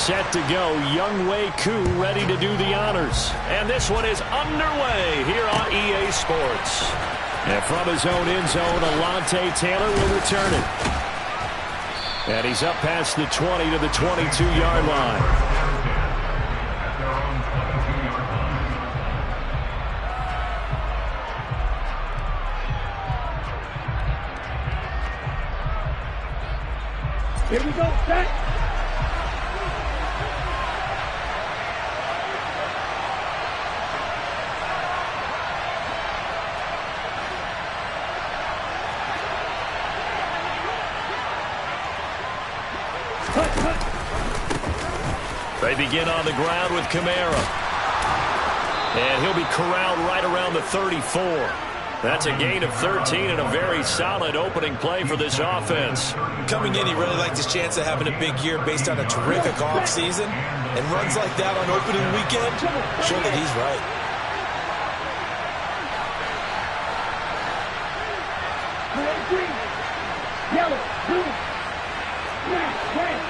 set to go. Younghoe Koo ready to do the honors. And this one is underway here on EA Sports. And from his own end zone, Alontae Taylor will return it. And he's up past the 20 to the 22-yard line. Here we go, set. They begin on the ground with Kamara. And he'll be corralled right around the 34. That's a gain of 13 and a very solid opening play for this offense. Coming in, he really liked his chance of having a big year based on a terrific offseason. And runs like that on opening weekend show that he's right. Green, yellow, blue, black, red.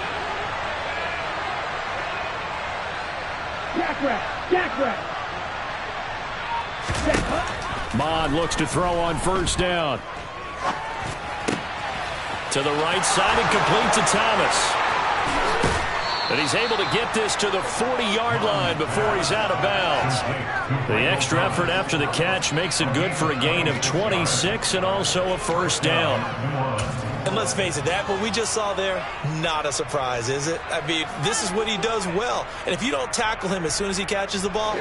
Jack rat. Mond looks to throw on first down. To the right side and complete to Thomas. And he's able to get this to the 40-yard line before he's out of bounds. The extra effort after the catch makes it good for a gain of 26 and also a first down. And let's face it, that what we just saw there, not a surprise, is it? I mean, this is what he does well. And if you don't tackle him as soon as he catches the ball,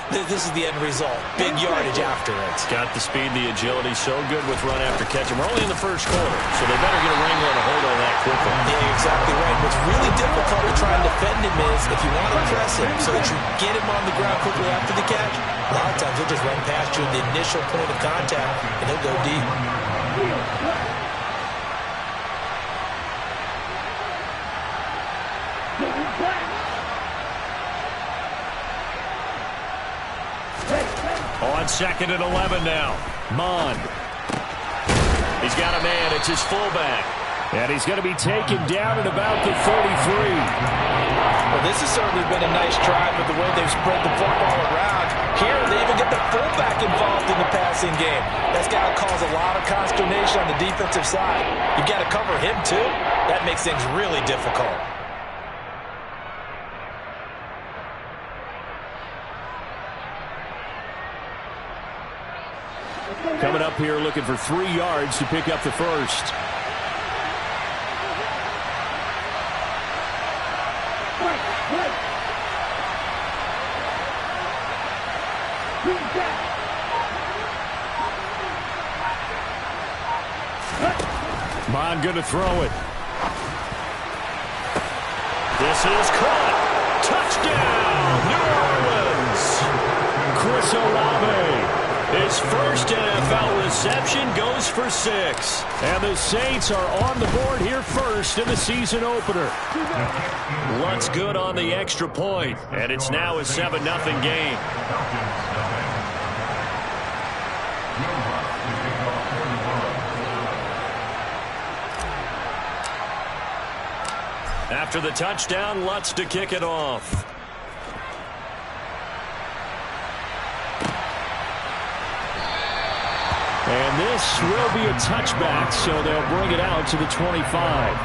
this is the end result. Big yardage after it. Got the speed, the agility, so good with run after catch. And we're only in the first quarter, so they better get a wrangle and a hold on that quickly. Yeah, exactly right. What's really difficult to try and defend him is if you want to press him so that you get him on the ground quickly after the catch, a lot of times he'll just run past you at the initial point of contact, and he'll go deep. On second and 11 now. Mond. He's got a man. It's his fullback. And he's going to be taken down at about the 33. Well, this has certainly been a nice drive with the way they've spread the football around. Here, they even get the fullback involved in the passing game. That's got to cause a lot of consternation on the defensive side. You've got to cover him, too. That makes things really difficult. Coming up here looking for 3 yards to pick up the first. Mond going to throw it. This is caught. Touchdown, New Orleans. Chris Olave. His first NFL reception goes for 6. And the Saints are on the board here first in the season opener. Lutz good on the extra point, and it's now a 7-0 game. After the touchdown, Lutz to kick it off. And this will be a touchback, so they'll bring it out to the 25.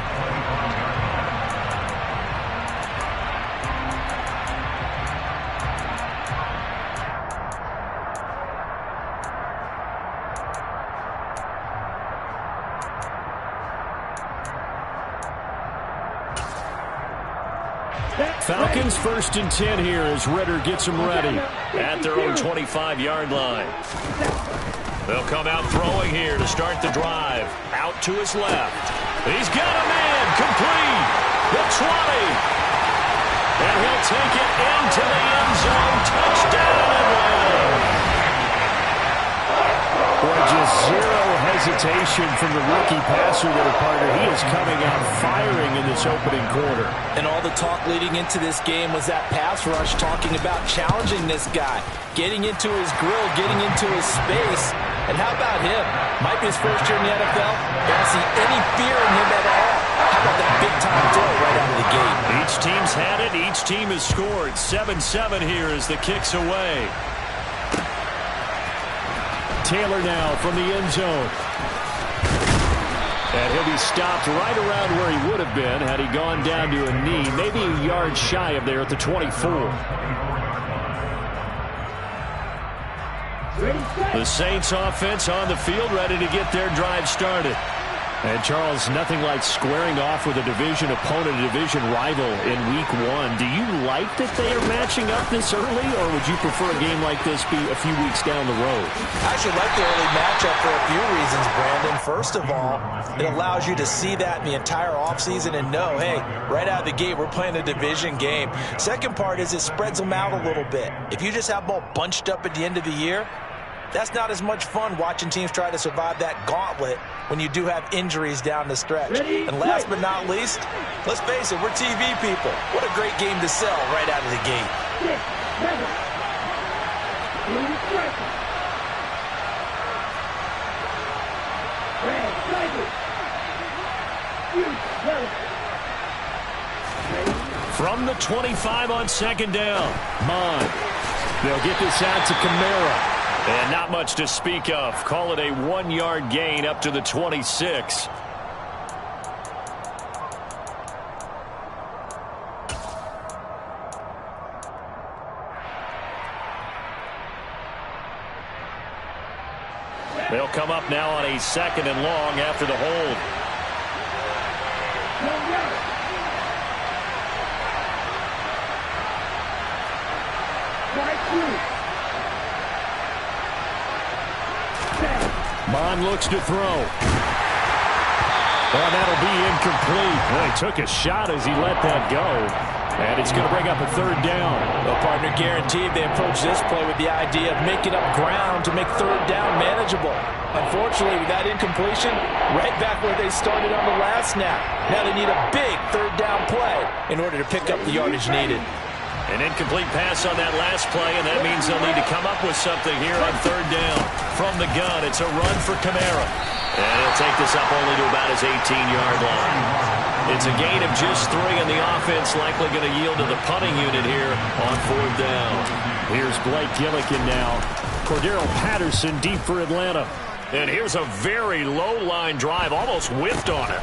Falcons 1st and 10 here as Ritter gets them ready at their own 25-yard line. They'll come out throwing here to start the drive. Out to his left. He's got a man complete. The 20. And he'll take it into the end zone. Touchdown Atlanta. Boy, just zero hesitation from the rookie passer there, partner. He is coming out firing in this opening quarter. And all the talk leading into this game was that pass rush talking about challenging this guy, getting into his grill, getting into his space. And how about him? Might be his first year in the NFL. Don't see any fear in him at all. How about that big-time throw right out of the gate? Each team's had it And each team has scored. 7-7 here as the kick's away. Taylor now from the end zone. And he'll be stopped right around where he would have been had he gone down to a knee, maybe a yard shy of there at the 24. The Saints offense on the field, ready to get their drive started. And, Charles, nothing like squaring off with a division opponent, a division rival in Week 1. Do you like that they are matching up this early, or would you prefer a game like this be a few weeks down the road? I actually like the early matchup for a few reasons, Brandon. First of all, it allows you to see that in the entire offseason and know, hey, right out of the gate, we're playing a division game. Second part is it spreads them out a little bit. If you just have them all bunched up at the end of the year, that's not as much fun watching teams try to survive that gauntlet when you do have injuries down the stretch. And last but not least, let's face it, we're TV people. What a great game to sell right out of the gate. From the 25 on second down, they'll get this out to Kamara. And not much to speak of. Call it a 1-yard gain up to the 26. They'll come up now on a 2nd and long after the hold. Bond looks to throw. Oh, that'll be incomplete. Well, he took a shot as he let that go. And it's going to bring up a 3rd down. Well, partner, guaranteed they approach this play with the idea of making up ground to make 3rd down manageable. Unfortunately, with that incompletion, right back where they started on the last snap. Now they need a big 3rd down play in order to pick up the yardage needed. An incomplete pass on that last play, and that means they'll need to come up with something here on 3rd down. From the gun, it's a run for Kamara. And he'll take this up only to about his 18-yard line. It's a gain of just 3, and the offense likely going to yield to the punting unit here on 4th down. Here's Blake Gillikin now. Cordero Patterson deep for Atlanta. And here's a very low-line drive, almost whiffed on it.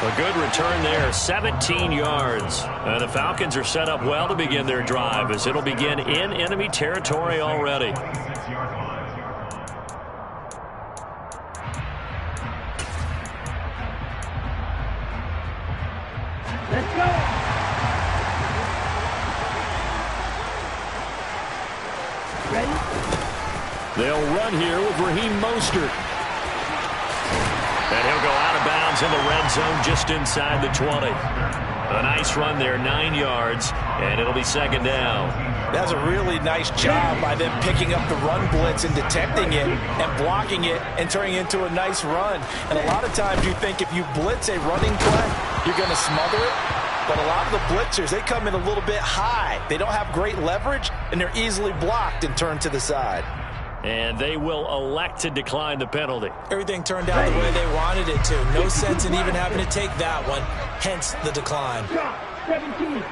A good return there, 17 yards. And the Falcons are set up well to begin their drive as it'll begin in enemy territory already. Let's go. Ready? They'll run here with Raheem Mostert. And he'll go out of bounds in the red zone just inside the 20. A nice run there, 9 yards, and it'll be 2nd down. That's a really nice job by them picking up the run blitz and detecting it and blocking it and turning it into a nice run. And a lot of times you think if you blitz a running play, you're going to smother it. But a lot of the blitzers, they come in a little bit high. They don't have great leverage, and they're easily blocked and turned to the side. And they will elect to decline the penalty. Everything turned out the way they wanted it to. No sense in even having to take that one, hence the decline. 17.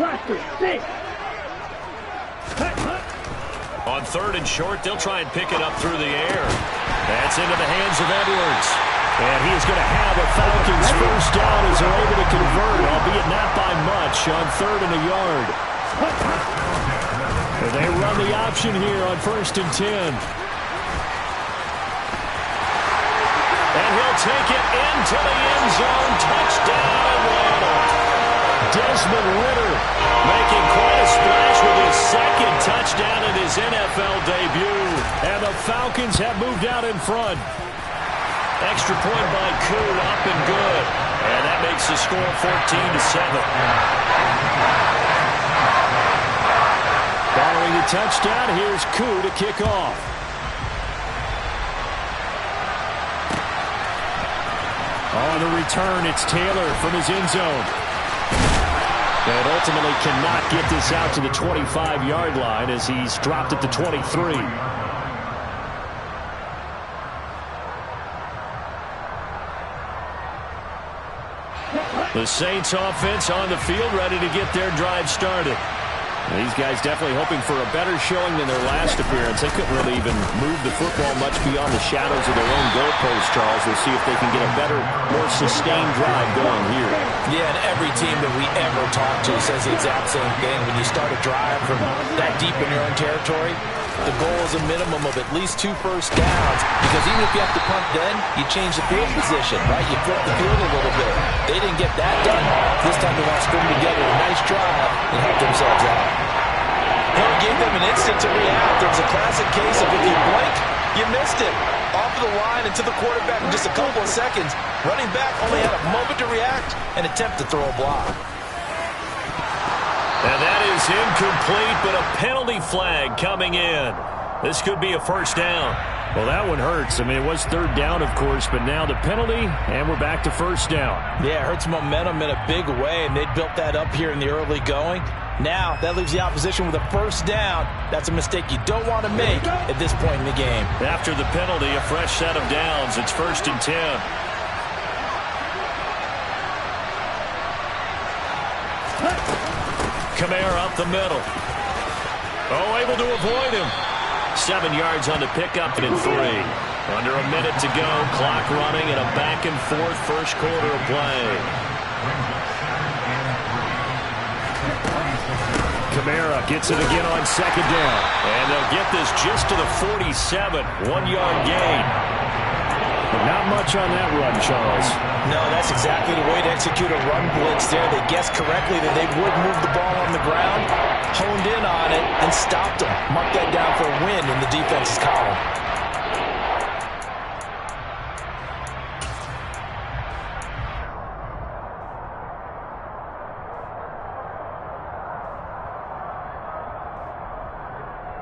Roster 6. On 3rd and short, they'll try and pick it up through the air. That's into the hands of Edwards. And he is going to have a Falcons 1st down as they're able to convert, albeit not by much, on 3rd and a yard. And they run the option here on 1st and 10. And he'll take it into the end zone. Touchdown, Atlanta. Desmond Ridder making quite a splash with his 2nd touchdown in his NFL debut. And the Falcons have moved out in front. Extra point by Kuhn, up and good. And that makes the score 14-7. Following the touchdown, here's Koo to kick off. On the return, it's Taylor from his end zone. And ultimately cannot get this out to the 25-yard line as he's dropped at the 23. The Saints offense on the field, ready to get their drive started. These guys definitely hoping for a better showing than their last appearance. They couldn't really even move the football much beyond the shadows of their own goalpost, Charles. We'll see if they can get a better, more sustained drive going here. Yeah, and every team that we ever talk to says the exact same thing. When you start a drive from that deep in your own territory, the goal is a minimum of at least 2 first downs, because even if you have to punt then, you change the field position, right? You flip the field a little bit. They didn't get that done. This time they want to string together a nice drive and help themselves out. Hill gave them an instant to react. There was a classic case of if you blink, you missed it. Off of the line and to the quarterback in just a couple of seconds. Running back only had a moment to react and attempt to throw a block. And that is incomplete, but a penalty flag coming in. This could be a first down. Well, that one hurts. I mean, it was 3rd down, of course, but now the penalty, and we're back to first down. Yeah, it hurts momentum in a big way, and they built that up here in the early going. Now, that leaves the opposition with a first down. That's a mistake you don't want to make at this point in the game. After the penalty, a fresh set of downs. It's 1st and 10. Kamara up the middle. Oh, able to avoid him. 7 yards on the pickup and 3. Under a minute to go. Clock running and a back-and-forth first quarter of play. Kamara gets it again on 2nd down. And they'll get this just to the 47. 1-yard gain. Not much on that run, Charles. No, that's exactly the way to execute a run blitz there. They guessed correctly that they would move the ball on the ground, honed in on it, and stopped them. Mark that down for a win in the defense's column.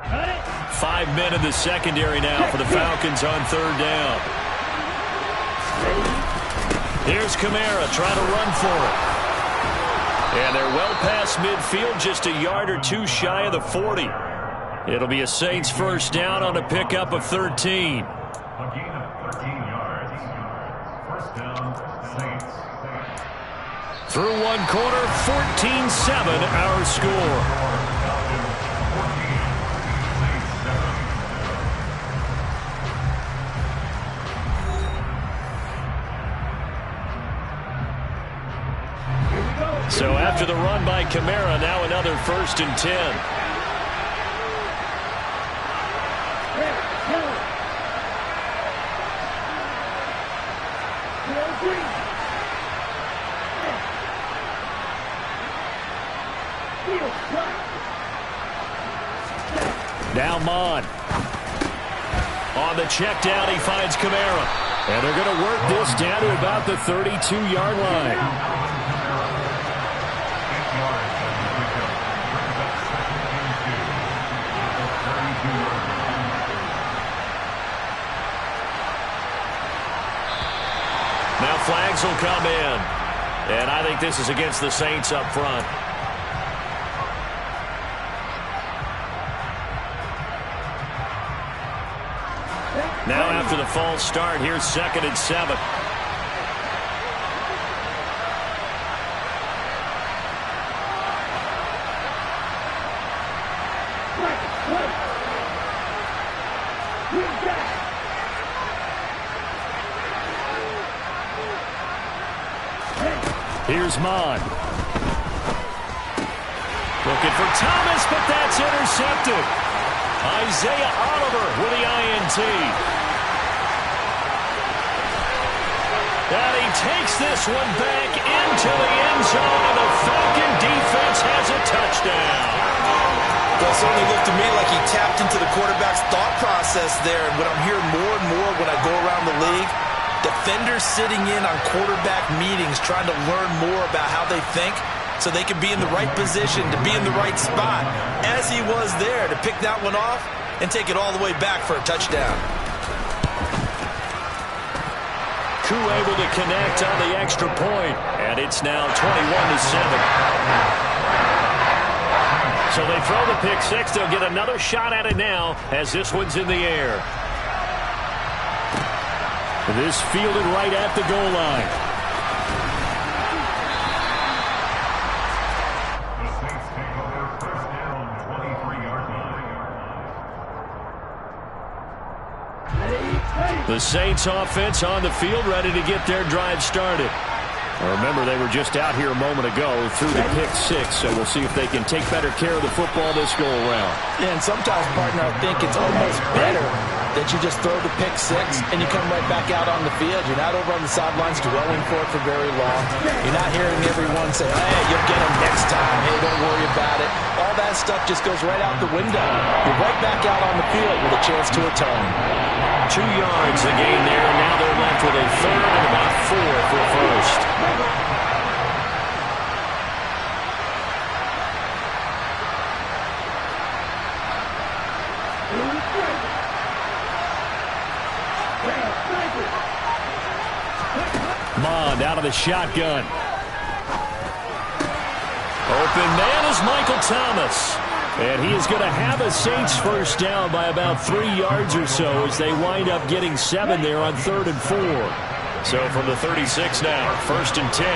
Cut it. 5 men in the secondary now for the Falcons on 3rd down. Here's Kamara trying to run for it. And they're well past midfield, just a yard or 2 shy of the 40. It'll be a Saints first down on a pickup of 13. A gain of 13 yards. First down, Saints. Through 1 quarter, 14-7 our score. So after the run by Kamara, now another 1st and 10. Now Mon. On the check down, he finds Kamara. And they're going to work this down to about the 32-yard line. Now flags will come in. And I think this is against the Saints up front. Now after the false start, here's 2nd and 7. Here's Mon. Looking for Thomas, but that's intercepted. Isaiah Oliver with the INT. And he takes this one back into the end zone, and the Falcon defense has a touchdown. Well, it certainly looked to me like he tapped into the quarterback's thought process there. And what I'm hearing more and more when I go around the league, defenders sitting in on quarterback meetings trying to learn more about how they think so they can be in the right position to be in the right spot, as he was there to pick that one off and take it all the way back for a touchdown. Koo able to connect on the extra point, and it's now 21-7. So they throw the pick six. They'll get another shot at it now as this one's in the air. This fielded right at the goal line. The Saints offense on the field, ready to get their drive started. Remember, they were just out here a moment ago through the pick-6, so we'll see if they can take better care of the football this go-around. Yeah, and sometimes, partner, I think it's almost better that you just throw the pick-6 and you come right back out on the field. You're not over on the sidelines dwelling for it for very long. You're not hearing everyone say, hey, you'll get him next time. Hey, don't worry about it. All that stuff just goes right out the window. You're right back out on the field with a chance to atone. 2 yards a gain there, and now they're left with a third and about 4 for first. Mond out of the shotgun. Open man is Michael Thomas. And he is going to have a Saints first down by about 3 yards or so as they wind up getting 7 there on 3rd and 4. So from the 36 now, 1st and 10.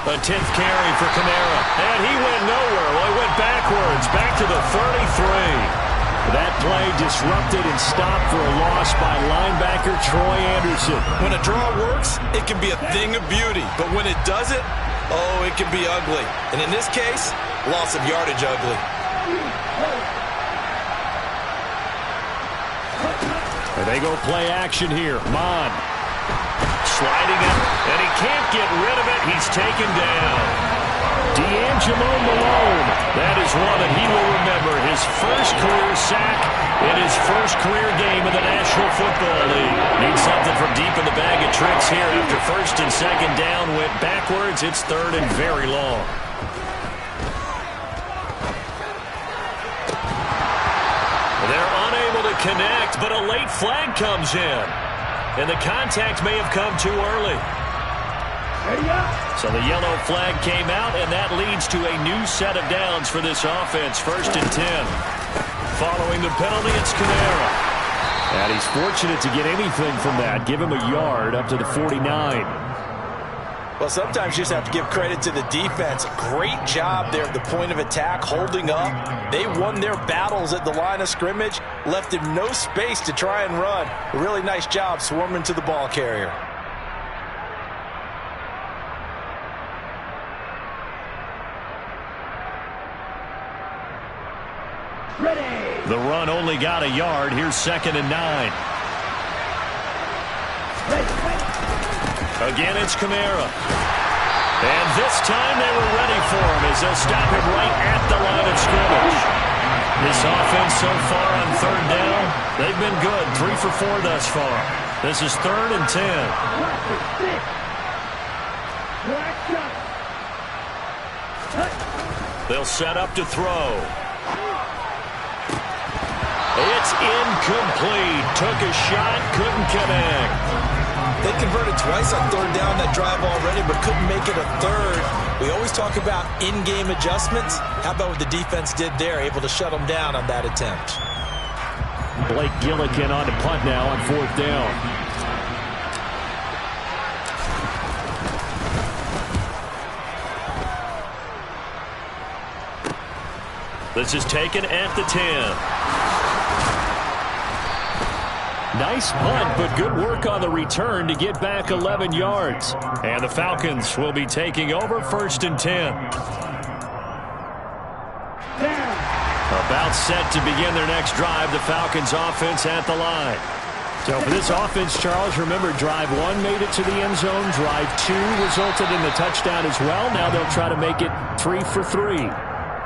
A 10th carry for Kamara. And he went nowhere. Well, he went backwards, back to the 33. That play disrupted and stopped for a loss by linebacker Troy Anderson. When a draw works, it can be a thing of beauty. But when it doesn't, oh, it can be ugly. And in this case, loss of yardage ugly. And they go play action here. Mond sliding it, and he can't get rid of it. He's taken down. D'Angelo Malone. That is one that he will remember. His first career sack in his first career game in the National Football League. Needs something from deep in the bag of tricks here after 1st and 2nd down. Went backwards. It's 3rd and very long. They're unable to connect, but a late flag comes in. And the contact may have come too early. So the yellow flag came out, and that leads to a new set of downs for this offense. 1st and 10. Following the penalty, it's Kamara. And he's fortunate to get anything from that. Give him a yard up to the 49. Well, sometimes you just have to give credit to the defense. Great job there at the point of attack, holding up. They won their battles at the line of scrimmage, left him no space to try and run. A really nice job swarming to the ball carrier. The run only got a yard. Here's 2nd and 9. Again, it's Kamara. And this time they were ready for him as they'll stop him right at the line of scrimmage. This offense so far on 3rd down, they've been good. 3 for 4 thus far. This is 3rd and 10. They'll set up to throw. It's incomplete. Took a shot, couldn't connect. They converted twice on 3rd down that drive already, but couldn't make it a 3rd. We always talk about in-game adjustments. How about what the defense did there, able to shut them down on that attempt? Blake Gillikin on the punt now on 4th down. This is taken at the 10. Nice punt, but good work on the return to get back 11 yards. And the Falcons will be taking over 1st and 10. About set to begin their next drive, the Falcons offense at the line. So for this offense, Charles, remember drive 1 made it to the end zone. Drive 2 resulted in the touchdown as well. Now they'll try to make it 3 for 3.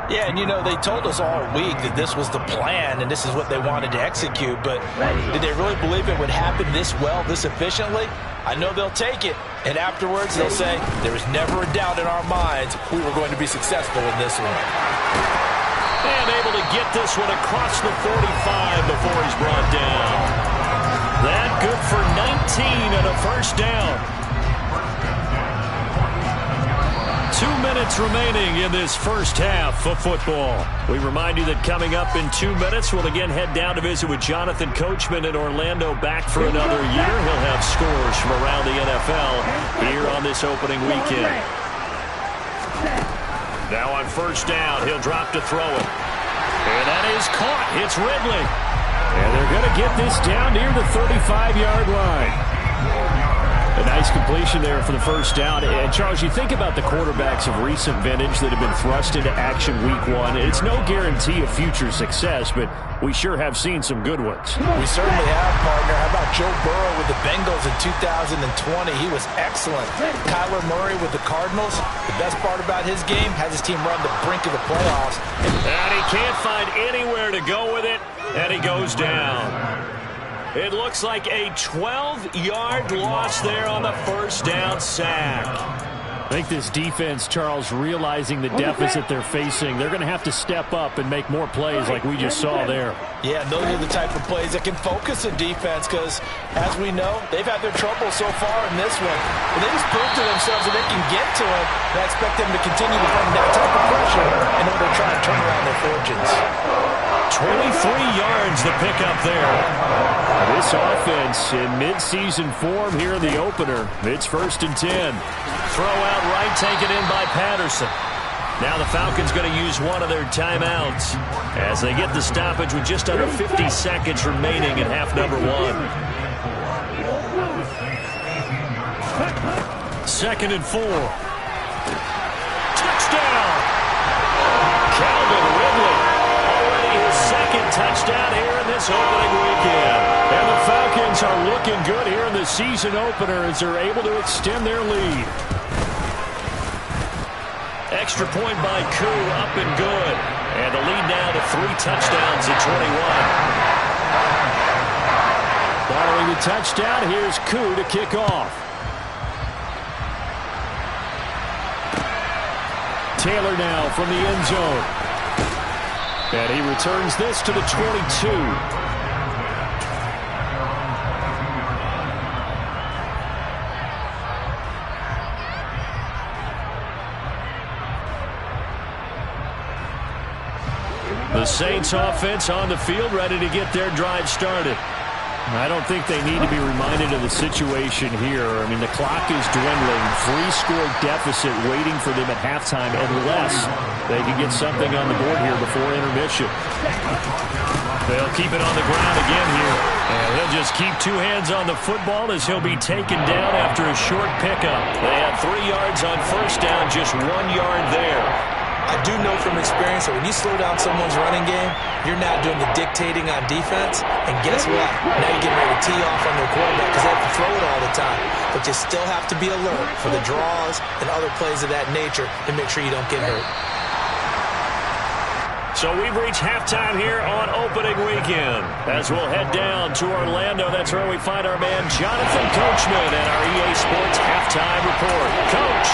Yeah, and you know, they told us all week that this was the plan and this is what they wanted to execute, but did they really believe it would happen this well, this efficiently? I know they'll take it, and afterwards they'll say, there was never a doubt in our minds we were going to be successful in this one. And able to get this one across the 45 before he's brought down. That good for 19 and a 1st down. 2 minutes remaining in this first half of football. We remind you that coming up in 2 minutes, we'll again head down to visit with Jonathan Coachman in Orlando, back for another year. He'll have scores from around the NFL here on this opening weekend. Now on 1st down, he'll drop to throw it. And that is caught. It's Ridley. And they're going to get this down near the 35-yard line. A nice completion there for the first down. And, Charles, you think about the quarterbacks of recent vintage that have been thrust into action week one. It's no guarantee of future success, but we sure have seen some good ones. We certainly have, partner. How about Joe Burrow with the Bengals in 2020? He was excellent. Kyler Murray with the Cardinals. The best part about his game, has his team run the brink of the playoffs. And he can't find anywhere to go with it, and he goes down. It looks like a 12-yard loss there on the first down sack. I think this defense, Charles, realizing the deficit they're facing, they're going to have to step up and make more plays like we just saw there. Yeah, those are the type of plays that can focus a defense because, as we know, they've had their trouble so far in this one. But they just proved to themselves that they can get to it, and I expect them to continue to bring that type of pressure in order to try and turn around their fortunes. 23 yards to pick up there. This offense in midseason form here in the opener. It's 1st and 10. Throw out right, taken in by Patterson. Now the Falcons going to use one of their timeouts as they get the stoppage with just under 50 seconds remaining in half number one. 2nd and 4. Touchdown! Calvin Ridley. Already his second touchdown here in this opening weekend. And the Falcons are looking good here in the season opener as they're able to extend their lead. Extra point by Koo, up and good. And the lead now to 3 touchdowns at 21. Following the touchdown, here's Koo to kick off. Taylor now from the end zone. And he returns this to the 22. The Saints offense on the field, ready to get their drive started. I don't think they need to be reminded of the situation here. I mean, the clock is dwindling. 3-score deficit waiting for them at halftime unless they can get something on the board here before intermission. They'll keep it on the ground again here. And he'll just keep 2 hands on the football as he'll be taken down after a short pickup. They had 3 yards on first down, just 1 yard there. I do know from experience that when you slow down someone's running game, you're not doing the dictating on defense. And guess what? Now you're getting ready to tee off on their quarterback because they have to throw it all the time. But you still have to be alert for the draws and other plays of that nature to make sure you don't get hurt. So we've reached halftime here on opening weekend. As we'll head down to Orlando, that's where we find our man Jonathan Coachman and our EA Sports halftime report. Coach.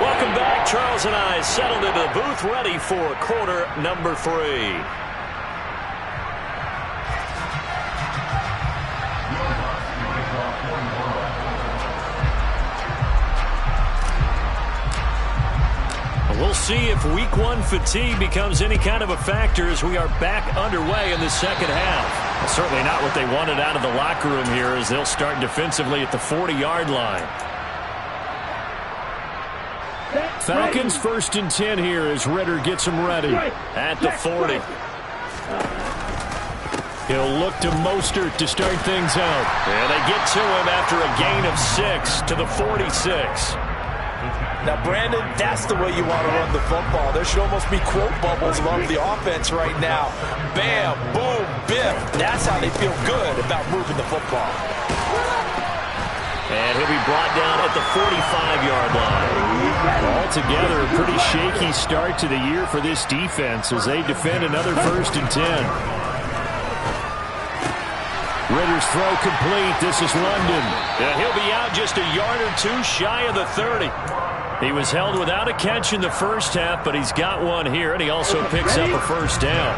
Welcome back. Charles and I settled into the booth ready for quarter number 3. We'll see if week 1 fatigue becomes any kind of a factor as we are back underway in the second half. Well, certainly not what they wanted out of the locker room here as they'll start defensively at the 40-yard line. Falcons 1st and 10 here as Ritter gets them ready at the 40. He'll look to Mostert to start things out. And they get to him after a gain of 6 to the 46. Now, Brandon, that's the way you want to run the football. There should almost be quote bubbles above the offense right now. Bam, boom, biff. That's how they feel good about moving the football. And he'll be brought down at the 45-yard line. Altogether, a pretty shaky start to the year for this defense as they defend another 1st and 10. Ritter's throw complete. This is London. And he'll be out just a yard or 2 shy of the 30. He was held without a catch in the first half, but he's got one here, and he also picks up a first down.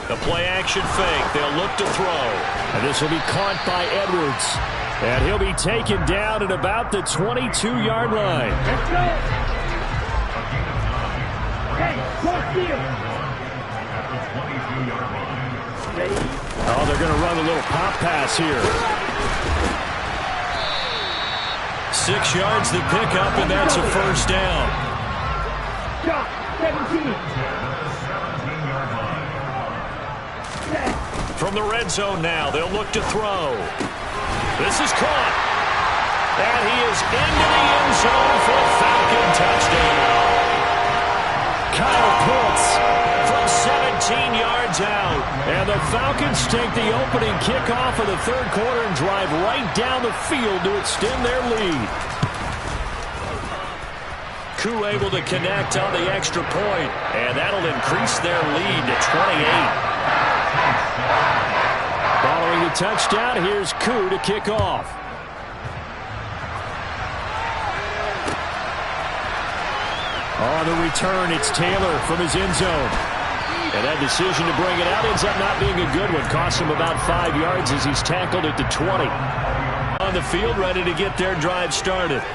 The play-action fake. They'll look to throw. And this will be caught by Edwards. And he'll be taken down at about the 22-yard line. Let's go. Hey, cross field. Oh, they're They're going to run a little pop pass here. 6 yards to pick up, and that's a first down. Shot, 17. From the red zone now, they'll look to throw. This is caught. And he is into the end zone for a Falcon touchdown. Kyle Pitts from 17 yards out. And the Falcons take the opening kickoff of the third quarter and drive right down the field to extend their lead. Koo able to connect on the extra point, and that'll increase their lead to 28. Following the touchdown, here's Koo to kick off. On the return, it's Taylor from his end zone. And that decision to bring it out ends up not being a good one. Costs him about 5 yards as he's tackled at the 20. On the field, ready to get their drive started.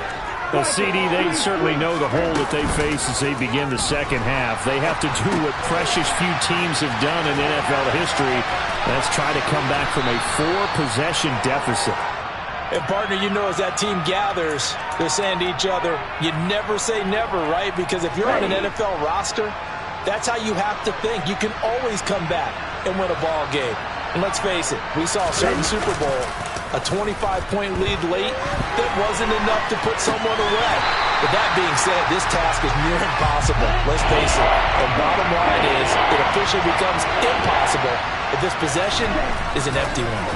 Well, CD, they certainly know the hole that they face as they begin the second half. They have to do what precious few teams have done in NFL history. That's try to come back from a 4-possession deficit. And, partner, you know, as that team gathers, they're saying to each other, you never say never, right? Because if you're on an NFL roster, that's how you have to think. You can always come back and win a ball game. And let's face it, we saw a certain Super Bowl, a 25-point lead late that wasn't enough to put someone away. But that being said, this task is near impossible. Let's face it. The bottom line is it officially becomes impossible if this possession is an empty one.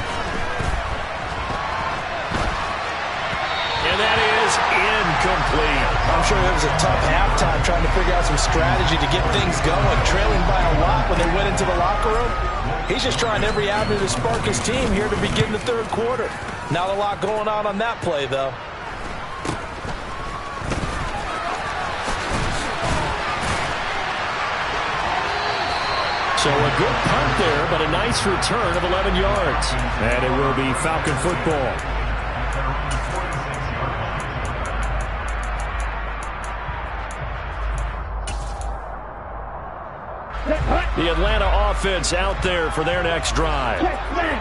And that is incomplete. I'm sure it was a tough halftime trying to figure out some strategy to get things going, trailing by a lot when they went into the locker room. He's just trying every avenue to spark his team here to begin the third quarter. Not a lot going on that play, though. So a good punt there, but a nice return of 11 yards. And it will be Falcon football. The Atlanta offense out there for their next drive.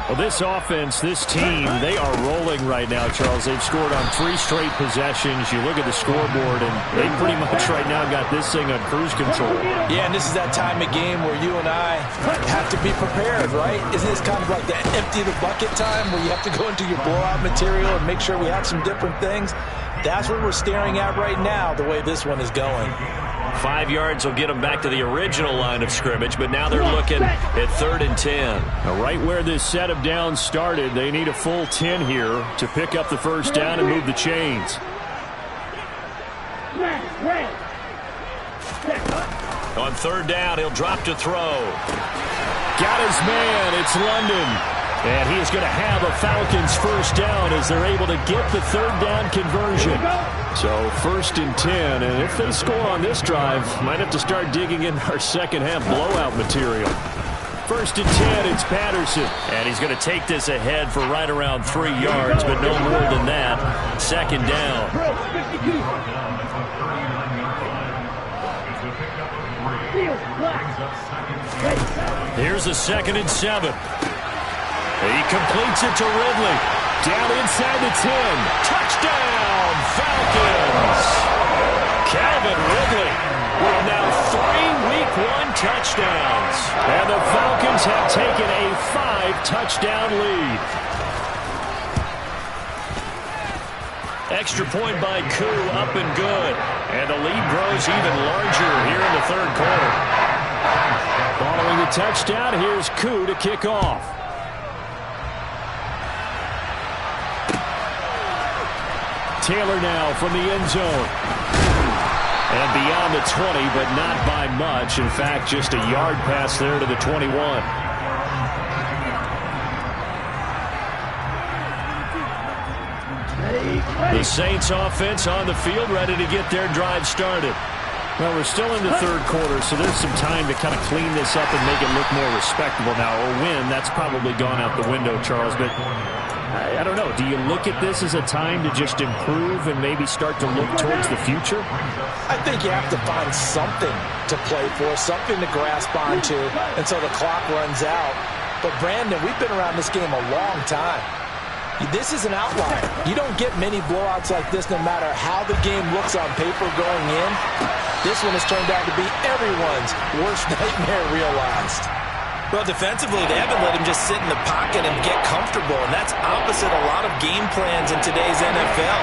Well, this offense, this team, they are rolling right now, Charles. They've scored on 3 straight possessions. You look at the scoreboard, and they pretty much right now got this thing on cruise control. Yeah, and this is that time of game where you and I have to be prepared, right? Isn't this kind of like the empty the bucket time where you have to go into your blowout material and make sure we have some different things? That's what we're staring at right now, the way this one is going. 5 yards will get them back to the original line of scrimmage, but now they're looking at 3rd and 10. Now, right where this set of downs started, they need a full 10 here to pick up the first down and move the chains. On 3rd down, he'll drop to throw. Got his man. It's London. And he is going to have a Falcons first down as they're able to get the 3rd down conversion. So 1st and 10, and if they score on this drive, might have to start digging in our second half blowout material. 1st and 10, it's Patterson. And he's going to take this ahead for right around 3 yards, but no more than that. 2nd down. Here's a 2nd and 7. He completes it to Ridley. Down inside the 10. Touchdown, Falcons! Calvin Ridley with now 3 Week 1 touchdowns. And the Falcons have taken a 5-touchdown lead. Extra point by Koo, up and good. And the lead grows even larger here in the third quarter. Following the touchdown, here's Koo to kick off. Taylor now from the end zone. And beyond the 20, but not by much. In fact, just a yard pass there to the 21. The Saints offense on the field, ready to get their drive started. Well, we're still in the third quarter, so there's some time to kind of clean this up and make it look more respectable now. Or win, that's probably gone out the window, Charles. But I don't know. Do you look at this as a time to just improve and maybe start to look towards the future? I think you have to find something to play for, something to grasp onto until the clock runs out. But, Brandon, we've been around this game a long time. This is an outlier. You don't get many blowouts like this no matter how the game looks on paper going in. This one has turned out to be everyone's worst nightmare realized. Well, defensively, they haven't let him just sit in the pocket and get comfortable, and that's opposite a lot of game plans in today's NFL.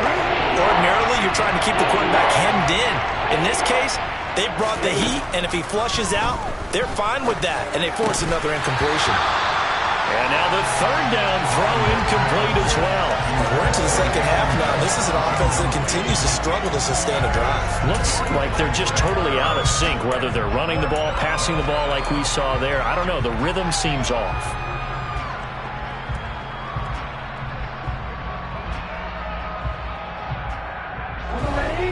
Ordinarily, you're trying to keep the quarterback hemmed in. In this case, they brought the heat, and if he flushes out, they're fine with that, and they force another incompletion. And now the third down throw incomplete as well. We're into the second half now. This is an offense that continues to struggle to sustain a drive. Looks like they're just totally out of sync, whether they're running the ball, passing the ball like we saw there. I don't know. The rhythm seems off. Ready?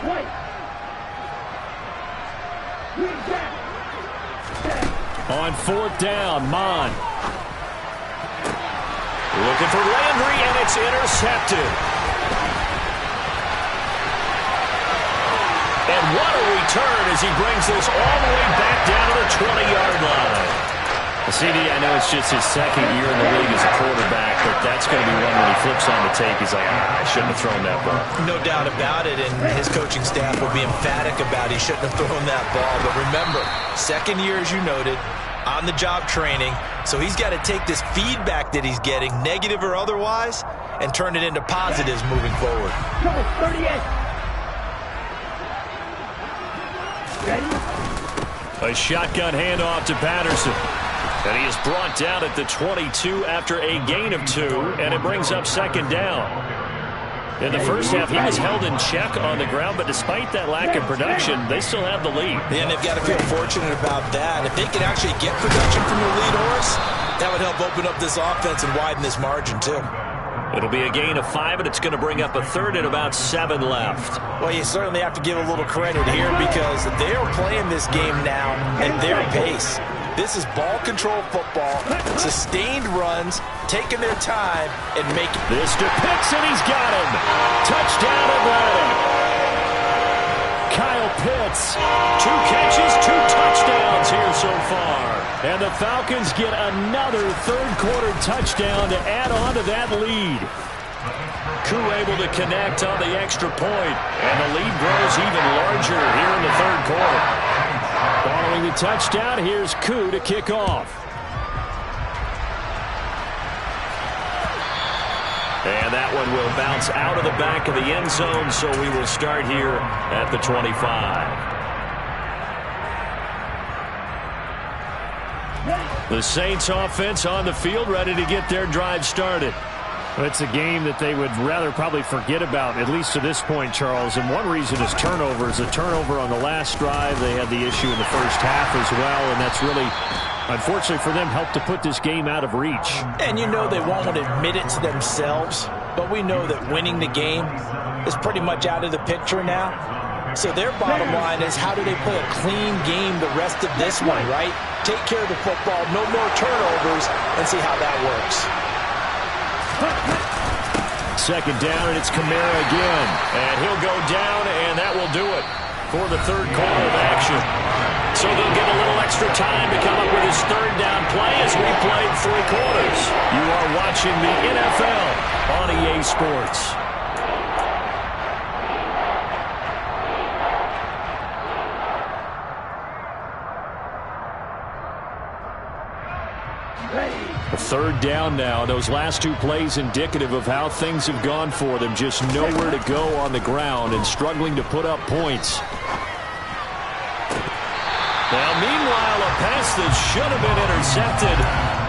White. Green back. On fourth down, Mon. Looking for Landry, and it's intercepted. And what a return as he brings this all the way back down to the 20-yard line. CD, I know it's just his second year in the league as a quarterback, but that's going to be one when he flips on the tape. He's like, I shouldn't have thrown that ball. No doubt about it, and his coaching staff will be emphatic about he shouldn't have thrown that ball. But remember, second year, as you noted, on-the-job training, so he's got to take this feedback that he's getting, negative or otherwise, and turn it into positives moving forward. Number 38. Ready? A shotgun handoff to Patterson. And he is brought down at the 22 after a gain of 2, and it brings up second down. In the first half, he was held in check on the ground, but despite that lack of production, they still have the lead. And they've got to feel fortunate about that. If they can actually get production from the lead horse, that would help open up this offense and widen this margin, too. It'll be a gain of 5, and it's going to bring up a third and about 7 left. Well, you certainly have to give a little credit here because they're playing this game now at their pace. This is ball control football, sustained runs, taking their time, and making... This to Pitts, and he's got him. Touchdown Atlanta. Kyle Pitts, 2 catches, 2 touchdowns here so far. And the Falcons get another third-quarter touchdown to add on to that lead. Koo able to connect on the extra point, and the lead grows even larger here in the third quarter. Following the touchdown, here's Koo to kick off. And that one will bounce out of the back of the end zone, so we will start here at the 25. The Saints offense on the field, ready to get their drive started. It's a game that they would rather probably forget about, at least to this point, Charles. And one reason is turnovers. A turnover on the last drive. They had the issue in the first half as well, and that's really, unfortunately for them, helped to put this game out of reach. And you know they won't admit it to themselves, but we know that winning the game is pretty much out of the picture now. So their bottom line is, how do they play a clean game the rest of this one, right? Take care of the football, no more turnovers, and see how that works. Second down, and it's Kamara again. And he'll go down, and that will do it for the third quarter of action. So they'll get a little extra time to come up with his third down play as we played 3 quarters. You are watching the NFL on EA Sports. A third down now. Those last 2 plays indicative of how things have gone for them. Just nowhere to go on the ground and struggling to put up points. Now, meanwhile, a pass that should have been intercepted,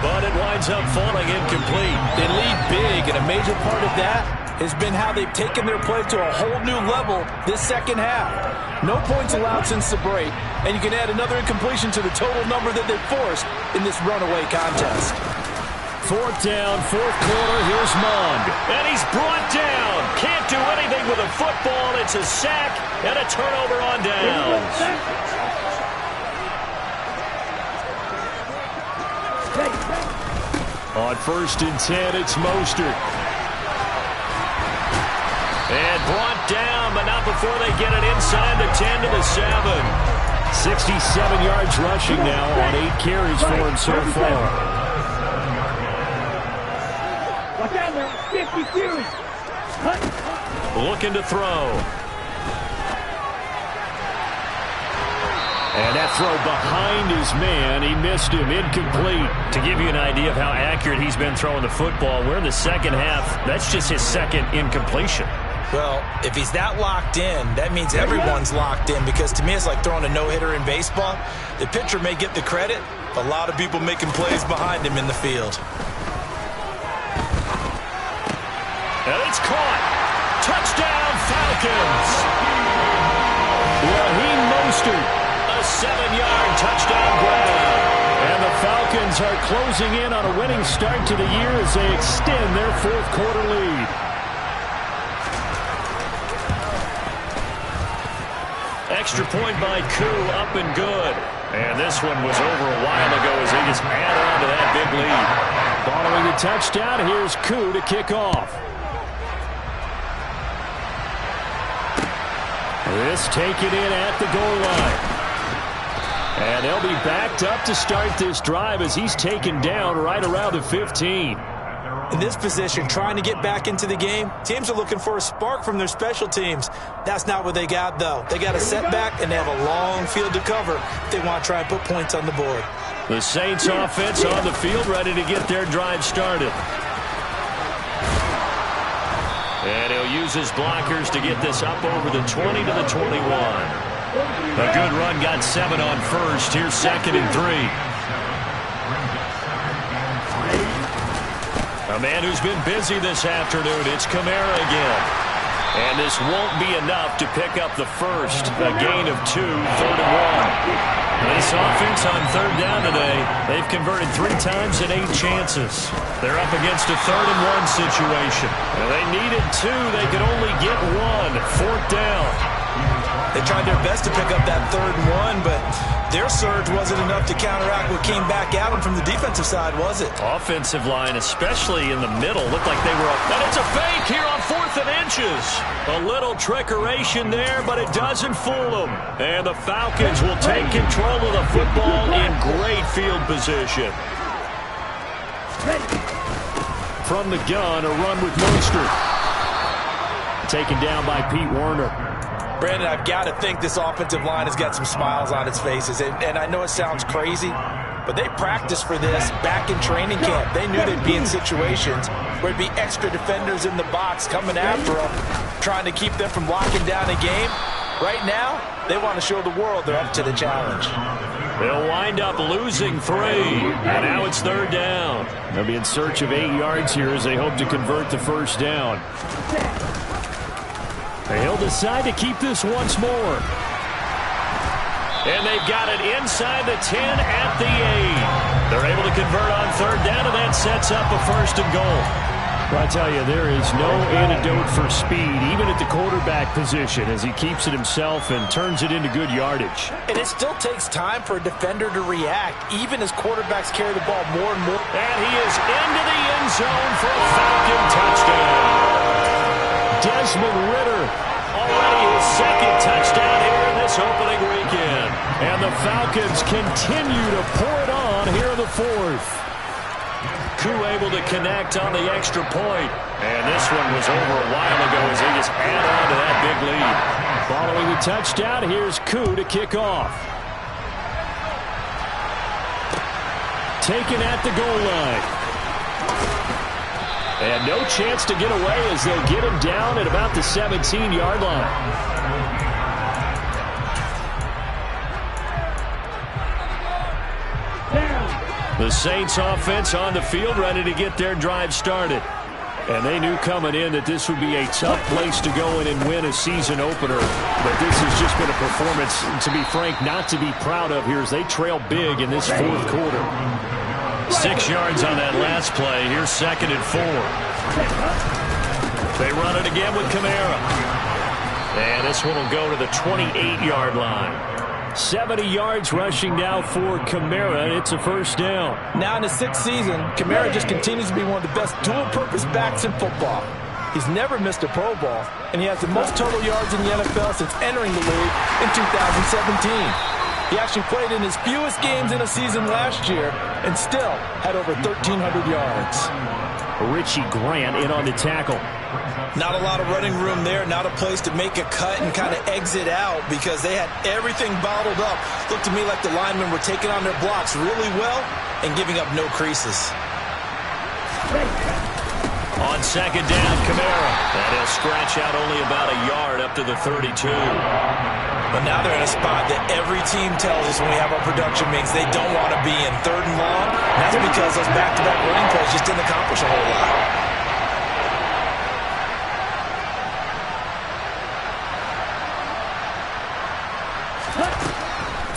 but it winds up falling incomplete. They lead big, and a major part of that has been how they've taken their play to a whole new level this second half. No points allowed since the break, and you can add another incompletion to the total number that they've forced in this runaway contest. Fourth down, fourth quarter, here's Mond. And he's brought down. Can't do anything with a football. It's a sack and a turnover on downs. On 1st and 10, it's Mostert. And brought down, but not before they get it inside the 10 to the 7. 67 yards rushing now on 8 carries for him so far. Watch out now. 52. Looking to throw. And that throw behind his man, he missed him, incomplete. To give you an idea of how accurate he's been throwing the football, we're in the second half. That's just his second incompletion. Well, if he's that locked in, that means everyone's locked in, because to me it's like throwing a no-hitter in baseball. The pitcher may get the credit, but a lot of people making plays behind him in the field. And it's caught. Touchdown, Falcons. Raheem Mostert. A 7-yard touchdown grab. And the Falcons are closing in on a winning start to the year as they extend their fourth quarter lead. Extra point by Koo, up and good. And this one was over a while ago as they just add on to that big lead. Following the touchdown, here's Koo to kick off. This taken in at the goal line. And they'll be backed up to start this drive as he's taken down right around the 15. In this position, trying to get back into the game, teams are looking for a spark from their special teams. That's not what they got, though. They got a setback, and they have a long field to cover if they want to try and put points on the board. The Saints offense on the field, ready to get their drive started. And he'll use his blockers to get this up over the 20 to the 21. A good run, got 7 on first. Here's 2nd and 3. A man who's been busy this afternoon, it's Kamara again. And this won't be enough to pick up the first. A gain of 2, 3rd and 1. This offense on 3rd down today, they've converted 3 times in 8 chances. They're up against a 3rd and 1 situation. And they needed 2. They could only get 1. 4th down. They tried their best to pick up that 3rd and 1, but their surge wasn't enough to counteract what came back at them from the defensive side, was it? Offensive line, especially in the middle, looked like they were up. And it's a fake here on 4th and inches. A little trickeration there, but it doesn't fool them. And the Falcons will take control of the football in great field position. From the gun, a run with Mostert. Taken down by Pete Werner. Brandon, I've got to think this offensive line has got some smiles on its faces. And I know it sounds crazy, but they practiced for this back in training camp. They knew they'd be in situations where there'd be extra defenders in the box coming after them, trying to keep them from locking down a game. Right now, they want to show the world they're up to the challenge. They'll wind up losing 3. And now it's 3rd down. They'll be in search of 8 yards here as they hope to convert the first down. He'll decide to keep this once more. And they've got it inside the 10 at the 8. They're able to convert on 3rd down, and that sets up a 1st and goal. Well, I tell you, there is no antidote for speed, even at the quarterback position, as he keeps it himself and turns it into good yardage. And it still takes time for a defender to react, even as quarterbacks carry the ball more and more. And he is into the end zone for a Falcon touchdown. Desmond Ridder, already his 2nd touchdown here in this opening weekend. And the Falcons continue to pour it on here in the 4th. Koo able to connect on the extra point. And this one was over a while ago as they just add on to that big lead. Following the touchdown, here's Koo to kick off. Taken at the goal line. And no chance to get away as they'll get him down at about the 17-yard line. The Saints offense on the field ready to get their drive started. And they knew coming in that this would be a tough place to go in and win a season opener. But this has just been a performance, to be frank, not to be proud of here as they trail big in this 4th quarter. 6 yards on that last play. Here's 2nd and 4. They run it again with Kamara. And this one will go to the 28-yard line. 70 yards rushing now for Kamara, and it's a 1st down. Now in his 6th season, Kamara just continues to be one of the best dual-purpose backs in football. He's never missed a Pro Bowl, and he has the most total yards in the NFL since entering the league in 2017. He actually played in his fewest games in a season last year and still had over 1,300 yards. Richie Grant in on the tackle. Not a lot of running room there, not a place to make a cut and kind of exit out because they had everything bottled up. Looked to me like the linemen were taking on their blocks really well and giving up no creases. On second down, Kamara. And he'll scratch out only about a yard up to the 32. But now they're in a spot that every team tells us when we have our production meetings they don't want to be in, 3rd and long. And that's because those back-to-back running plays just didn't accomplish a whole lot.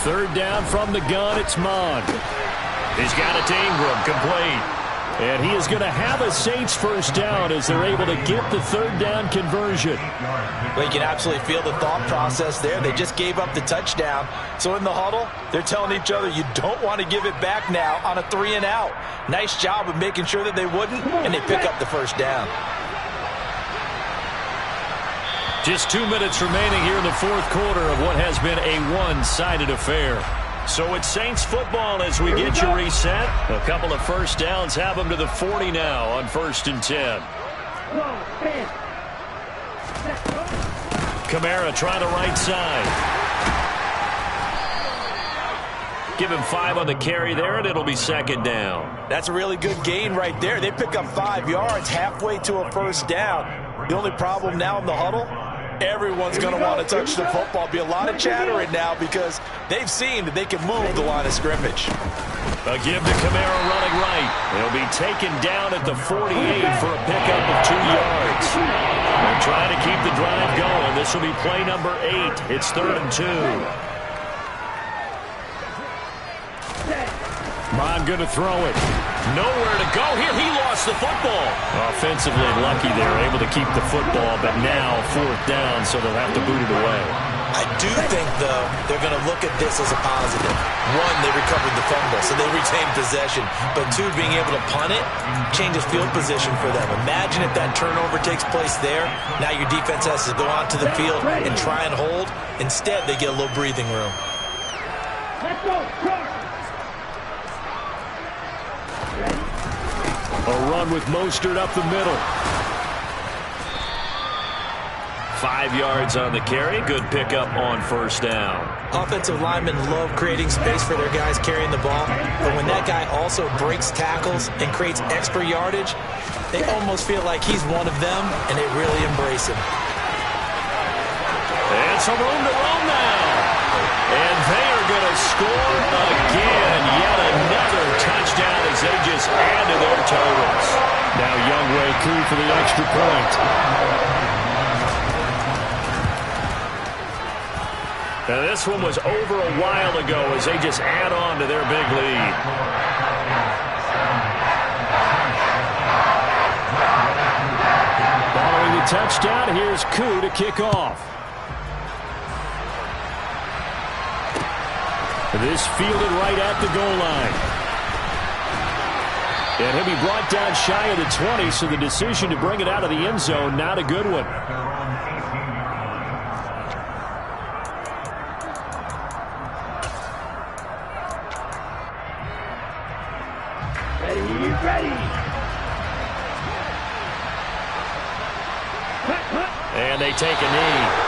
Third down from the gun, it's Mond. He's got it to Ingram, complete. And he is going to have a Saints first down as they're able to get the 3rd down conversion. Well, you can absolutely feel the thought process there. They just gave up the touchdown. So in the huddle, they're telling each other, you don't want to give it back now on a 3-and-out. Nice job of making sure that they wouldn't, and they pick up the first down. Just 2 minutes remaining here in the 4th quarter of what has been a one-sided affair. So it's Saints football as we get you reset. A couple of first downs have them to the 40 now on 1st and 10. Kamara trying to right side. Give him 5 on the carry there, and it'll be 2nd down. That's a really good gain right there. They pick up 5 yards halfway to a first down. The only problem now in the huddle, everyone's going to want to touch the football. Be a lot of chattering now because they've seen that they can move the line of scrimmage. A give to Kamara running right. He'll be taken down at the 48 for a pickup of 2 yards. They're trying to keep the drive going. This will be play number 8. It's 3rd and 2. Mon going to throw it. Nowhere to go here. He lost the football. Offensively lucky they're able to keep the football, but now 4th down, so they'll have to boot it away. I do think, though, they're going to look at this as a positive. 1, they recovered the fumble, so they retained possession. But 2, being able to punt it changes field position for them. Imagine if that turnover takes place there. Now your defense has to go onto the field and try and hold. Instead, they get a little breathing room. Let's go. A run with Mostert up the middle. 5 yards on the carry. Good pickup on first down. Offensive linemen love creating space for their guys carrying the ball, but when that guy also breaks tackles and creates extra yardage, they almost feel like he's one of them, and they really embrace him. And some room to run now. And they are going to score again. Yet another touchdown as they just add to their totals. Now Youngway through for the extra point. Now this one was over a while ago as they just add on to their big lead. Following the touchdown, here's Koo to kick off. This fielded right at the goal line. And he'll be brought down shy of the 20, so the decision to bring it out of the end zone, not a good one. Ready. And they take a knee.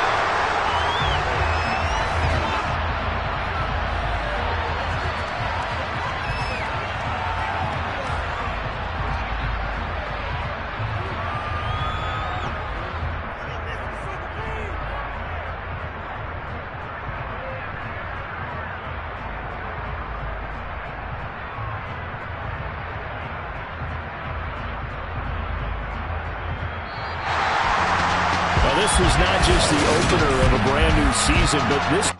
This was not just the opener of a brand new season, but this